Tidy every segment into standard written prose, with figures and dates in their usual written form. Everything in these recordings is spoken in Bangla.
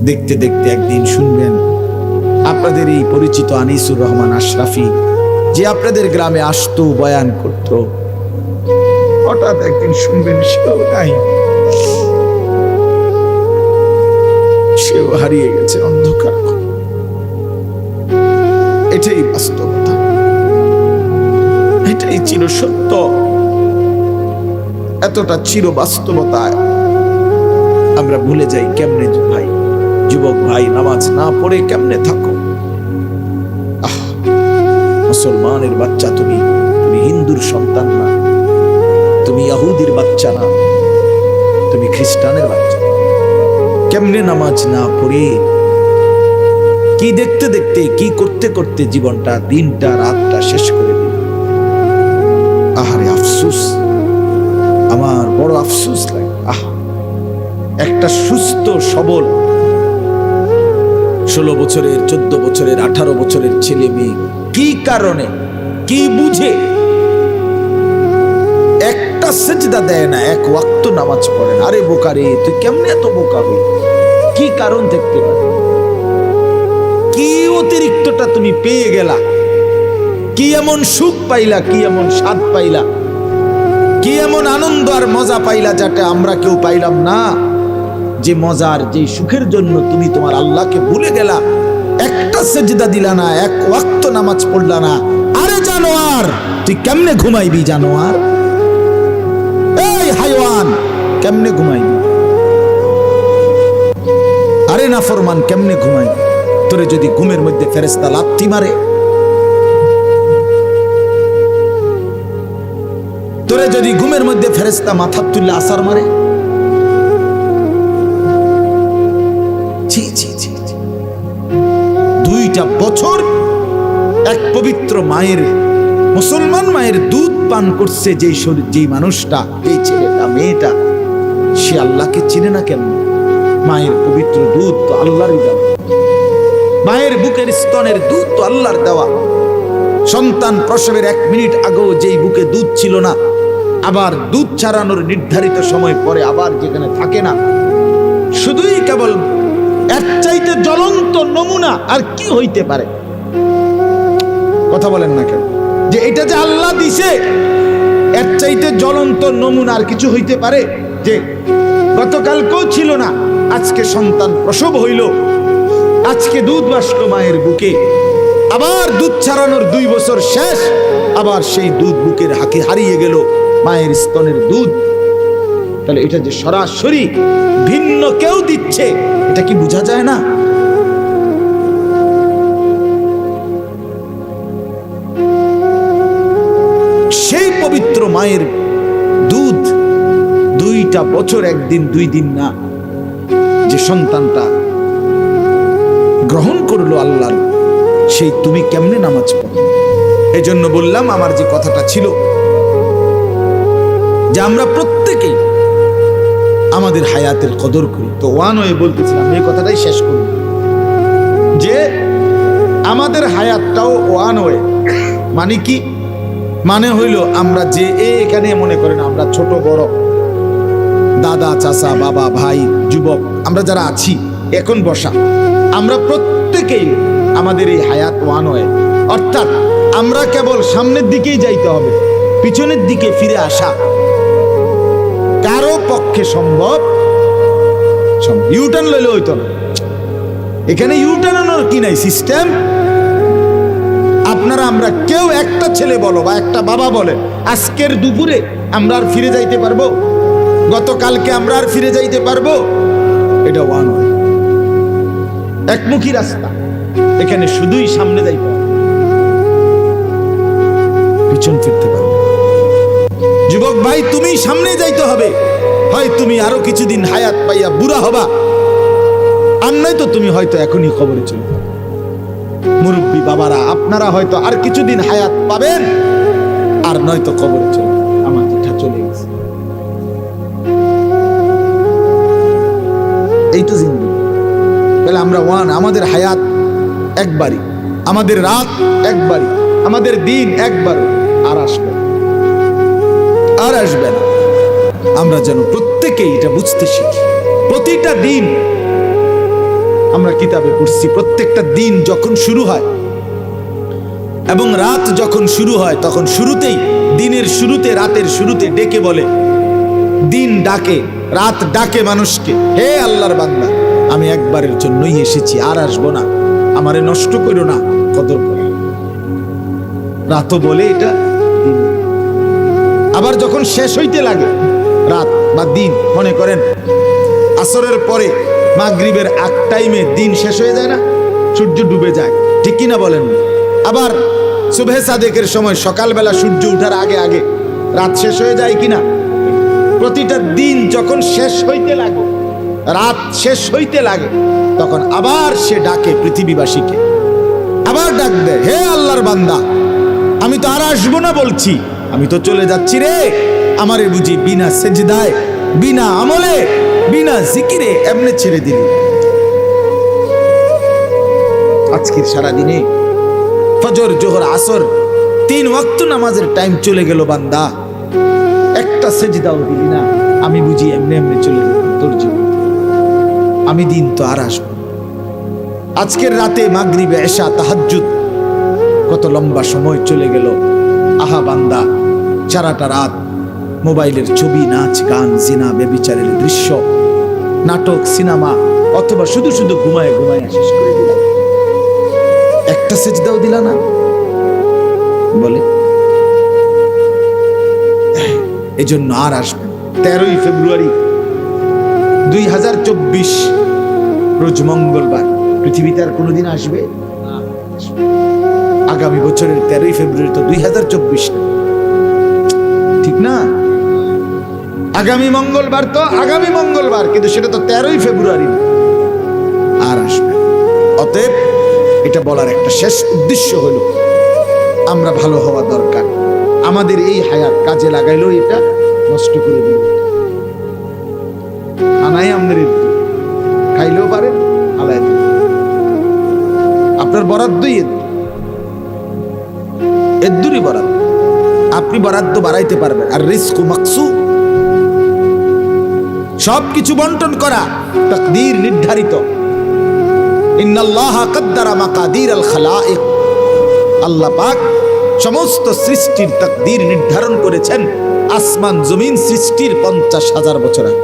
দেখতে দেখতে একদিন শুনবেন আপনাদের এই পরিচিত আনিসুর রহমান আশরাফি, যে আপনাদের গ্রামে আসতো, বয়ান করত, হঠাৎ একদিন শুনবেন সেও নাই, সেও হারিয়ে গেছে অন্ধকার। এটাই বাস্তবতা, এটাই চির সত্য। এতটা চির বাস্তবতায় আমরা ভুলে যাই কেমনে ভাই, যুবক ভাই, নামাজ না পড়ে কেমনে থাকো। মুসলমানের বাচ্চা তুমি, তুমি হিন্দুর সন্তান না, তুমি ইহুদির বাচ্চা না, তুমি খ্রিস্টানের বাচ্চা। কেমনে নামাজ না পড়ে, কি দেখতে দেখতে, কি করতে করতে জীবনটা, দিনটা, রাতটা শেষ করে দিল। আহারে আফসোস, আমার বড় আফসোস লাগে। একটা সুস্থ সবল 16 বছরের, 14 বছরের, 18 বছরের ছেলে মেয়ে কি কারণে, কি বুঝে একটা সেজদা দেয় না, এক ওয়াক্ত নামাজ পড়ে না? আরে বোকা রে, তুই কেমনে এত বোকা হই? কি কারণ দেখতে পারে? কি অতিরিক্তটা তুমি পেয়ে গেলা? কি এমন সুখ পাইলা, কি এমন স্বাদ পাইলা, কি এমন আনন্দ আর মজা পাইলা যেটা আমরা কেউ পাইলাম না? যে মজার, যে সুখের জন্য তুমি তোমার আল্লাহকে ভুলে গেলা, একটা সেজদা দিলা না, এক ওয়াক্ত নামাজ পড়লা না। আরে জানোয়ার, তুই কেমনে ঘুমাইবি? জানোয়ার, এই হাইওয়ান, কেমনে ঘুমাইবি? আরে নাফরমান, কেমনে ঘুমাইবি? তোরে যদি ঘুমের মধ্যে ফেরেশতা লাথি মারে, তোরে যদি ঘুমের মধ্যে ফেরেশতা মাথা তুললে আসার মারে, বছর এক পবিত্র মায়ের, মুসলমান মায়ের দুধ পান করছে যে মানুষটা, এই ছেলেটা, মেয়েটা, সে আল্লাহকে চিনে না কেন? মায়ের পবিত্র দুধ তো আল্লাহরই দেওয়া, মায়ের বুকের স্তনের দুধ তো আল্লাহর দেওয়া। সন্তান প্রসবের 1 মিনিট আগেও যেই বুকে দুধ ছিল না, আবার দুধ ছাড়ানোর নির্ধারিত সময় পরে আবার যেখানে থাকে না, শুধুই কেবল এর চাইতে জ্বলন্ত নমুনা আর কি হইতে পারে? কথা বলেন না কেন? যে এটা যে আল্লাহ দিছে, এর চাইতে জ্বলন্ত নমুনা আর কিছু হইতে পারে? যে গতকালকেও ছিল না, আজকে সন্তান প্রসব হইল, আজকে দুধ বাসলো মায়ের বুকে, আবার দুধ ছাড়ানোর 2 বছর শেষ, আবার সেই দুধ বুকের হাকে হারিয়ে গেল, মায়ের স্তনের দুধ। তাহলে এটা যে সরাসরি ভিন্ন কেউ দিচ্ছে, এটা কি বোঝা যায় না? সেই পবিত্র মায়ের দুধ 2টা বছর, 1 দিন 2 দিন না, যে সন্তানটা গ্রহণ করলো আল্লাহর, সেই তুমি কেমনে নামাজ পড়ো? এই জন্য বললাম, আমার যে কথাটা ছিল যে আমরা প্রত্যেকেই আমাদের হায়াতের কদর করি। তো ওয়ান ওয়ে বলতেছিলাম, এই কথাটাই শেষ করব, যে আমাদের হায়াতটাও ওয়ান ওয়ে। মানে কি? মানে হইল আমরা যে এখানে মনে করেন আমরা ছোট বড়, দাদা, চাচা, বাবা, ভাই, যুবক, আমরা যারা আছি এখন বসা, আমরা প্রত্যেকেই আমাদের এই হায়াত ওয়ান ওয়ে। অর্থাৎ আমরা কেবল সামনের দিকেই যাইতে হবে, পিছনের দিকে ফিরে আসা কারো পক্ষে সম্ভব। ইউটার্ন লইলে হইতো না, এখানে ইউটার্নের কি নাই সিস্টেম। আপনারা আমরা কেউ একটা ছেলে বলো বা একটা বাবা বলে, আজকের দুপুরে আমরা আর ফিরে যাইতে পারবো? গতকালকে আমরা আর ফিরে যাইতে পারবো? এটা ওয়ান ওয়ে, একমুখী রাস্তা। এখানে শুধুই সামনে যাইতে হবে, পিছন ফিরতে পারবে। যুবক ভাই, তুমি সামনে যাইতে হবে, হয় তুমি আরো কিছুদিন হায়াত পাইয়া বুড়া হবা, আর নয়তো তুমি হয়তো এখনই কবরে চলে যাবে। মুরব্বী বাবারা, আপনারা হয়তো আর কিছুদিন হায়াত পাবেন, আর নয়তো কবরে চলে যাবে। আমার যেটা চলে গেছে, এই তো জিন্দেগি। তাহলে আমরা ওয়ান, আমাদের হায়াত একবারই, আমাদের রাত একবারই, আমাদের দিন একবার, আর আসবে আর আসবে না। আমরা যেন প্রত্যেকেই এটা বুঝতে শিখি। প্রতিটা দিন আমরা কিতাবে পড়ছি প্রত্যেকটা দিন যখন শুরু হয় এবং রাত যখন শুরু হয় তখন শুরুতেই, দিনের শুরুতে, রাতের শুরুতে ডেকে বলে, দিন ডাকে, রাত ডাকে মানুষকে, হে আল্লাহর বান্দা, আমি একবারের জন্যই এসেছি, আর আসবো না, আমারে নষ্ট করো না, কদর করো। রাতও বলে এটা। আবার যখন শেষ হইতে লাগে রাত বা দিন, মনে করেন আসরের পরে মাগরিবের এক টাইমে দিন শেষ হয়ে যায় না, সূর্য ডুবে যায়, ঠিক কিনা বলেন? আবার সুবহে সাদেকের সময় সকালবেলা সূর্য উঠার আগে আগে রাত শেষ হয়ে যায় কিনা? প্রতিটা দিন যখন শেষ হইতে লাগে, রাত শেষ হইতে লাগে, তখন আবার সে ডাকে পৃথিবীবাসীকে, আবার ডাক দেয়, হে আল্লাহর বান্দা, আমি তো আর আসবো না বলছি, আমি তো চলে যাচ্ছি রে, আমারে বুঝি বিনা সেজদায়, বিনা আমলে, বিনা জিকিরে এমনি ছেড়ে দিলি? আজকের সারাদিনে ফজর, জোহর, আসর 3 ওয়াক্ত নামাজের টাইম চলে গেল বান্দা, একটা সেজদাও দিলি না, আমি বুঝি এমনি এমনি চলে গেল তোর জীবন, আমি দিন তো আর আসবো। আজকের রাতে মাগরিবে, এশা, তাহাজ্জুদ, কত লম্বা সময় চলে গেল। আহা বান্দা, সারাটা রাত মোবাইলের ছবি, নাচ, গান, জিনা, ব্যভিচারের দৃশ্য, নাটক, সিনেমা, অথবা শুধু শুধু ঘুমায় ঘুমায় শেষ করে দিলা, একটা সেজদাও দিলা না। বলে এজন্য আর আসবে 13ই ফেব্রুয়ারি 2024, রোজ মঙ্গলবার, পৃথিবীতে আর কোনোদিন আসবে? আগামী বছরের 13ই ফেব্রুয়ারি তো 2024 না, ঠিক না? আগামী মঙ্গলবার তো আগামী মঙ্গলবার, কিন্তু সেটা তো 13ই ফেব্রুয়ারি না, আর আসবে। অতএব এটা বলার একটা শেষ উদ্দেশ্য হলো, আমরা ভালো হওয়া দরকার। আমাদের এই হায়াত কাজে লাগাইলেও এটা নষ্ট করে দিল। আনাই আমাদের খাইলেও পারে, আলাই দিল, আপনার বরাদ্দই এদ্দুরই বরাদ্দ, আপনি বরাদ্দ বাড়াইতে পারবেন। আর রিজকু মাকসুম, সবকিছু বন্টন করা, তাকদীর নির্ধারিত। ইন্নাল্লাহা কাদ্দারা মাকাদির আল খালাইক, আল্লাহ পাক সমস্ত সৃষ্টির তাকদীর নির্ধারণ করেছেন আসমান জমিন সৃষ্টির 50,000 বছর আগে।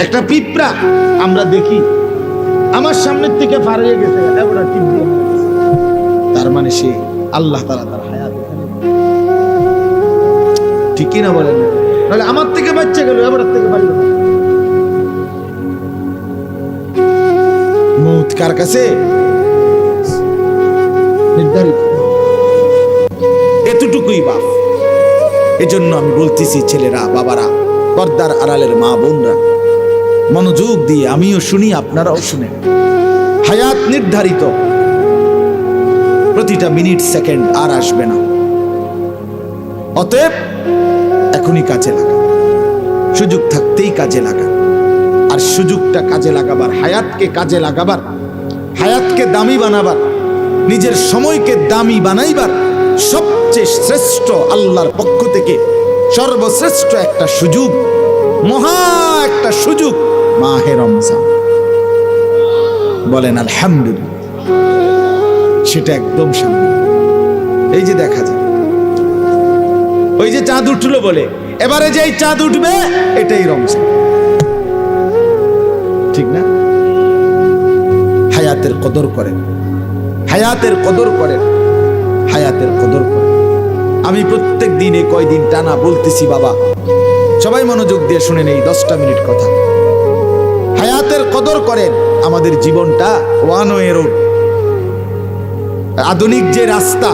একটা পিঁপড়া আমরা দেখি আমার সামনের থেকে পার হয়ে গেছে, তার মানে সে আল্লাহ তাআলা তার হায়াত, ঠিক কি না বলেন? তাহলে আমার থেকে বাচ্চা গেল, এবার থেকে পারল না। মউত কার কাছে নির্ধারিত, এতটুকুই বাপ। এজন্য আমি বলতেছি, ছেলেরা, বাবারা, পর্দার আড়ালের মা বোনরা, মনোযোগ দিয়ে আমিও শুনি, আপনারাও শুনেন। হায়াত নির্ধারিত, প্রতিটা মিনিট সেকেন্ড আর আসবে না। অতএব এখনই কাজে লাগা, সুযোগ থাকতেই কাজে লাগা। আর সুযোগটা কাজে লাগাবার, হায়াতকে কাজে লাগাবার, হায়াতকে দামি বানাবার, নিজের সময়কে দামি বানাইবার সবচেয়ে শ্রেষ্ঠ, আল্লাহর পক্ষ থেকে সর্বশ্রেষ্ঠ একটা সুযোগ, মহা একটা সুযোগ, মাহে রমজান। বলেন আলহামদুলিল্লাহ। সেটা একদম সামনে, এই যে দেখা যায়, ওই যে চাঁদ উঠলো বলে, এবারে যেই চাঁদ উঠবে এটাই রমজান, ঠিক না? হায়াতের কদর করেন, হায়াতের কদর করেন, হায়াতের কদর করেন। আমি প্রত্যেক দিনে কয়দিন টানা বলতেছি, বাবা সবাই মনোযোগ দিয়ে শুনেন এই 10টা মিনিট কথা। হায়াতের কদর করেন। আমাদের জীবনটা ওয়ান ওয়ে রোড, আধুনিক যে রাস্তা,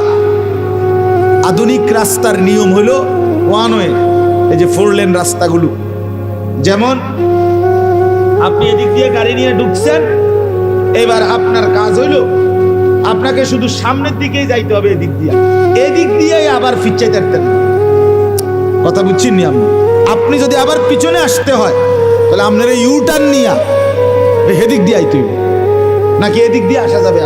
আধুনিক রাস্তার নিয়ম হলো ওয়ান ওয়ে। এই যে 4 লেন রাস্তাগুলো, যেমন আপনি এদিক দিয়ে গাড়ি নিয়ে ঢুকছেন, এবার আপনার কাজ হইলো আপনাকে শুধু সামনের দিকেই যাইতে হবে, এদিক দিয়ে আবার ফিরচাইতে পারতেন। কথা বুঝছেন নি? আপনি যদি আবার পিছনে আসতে হয় তাহলে আপনার ইউ টার্ন নিয়ে এদিক দিয়ে আইতে হইবে, নাকি এদিক দিয়ে আসা যাবে?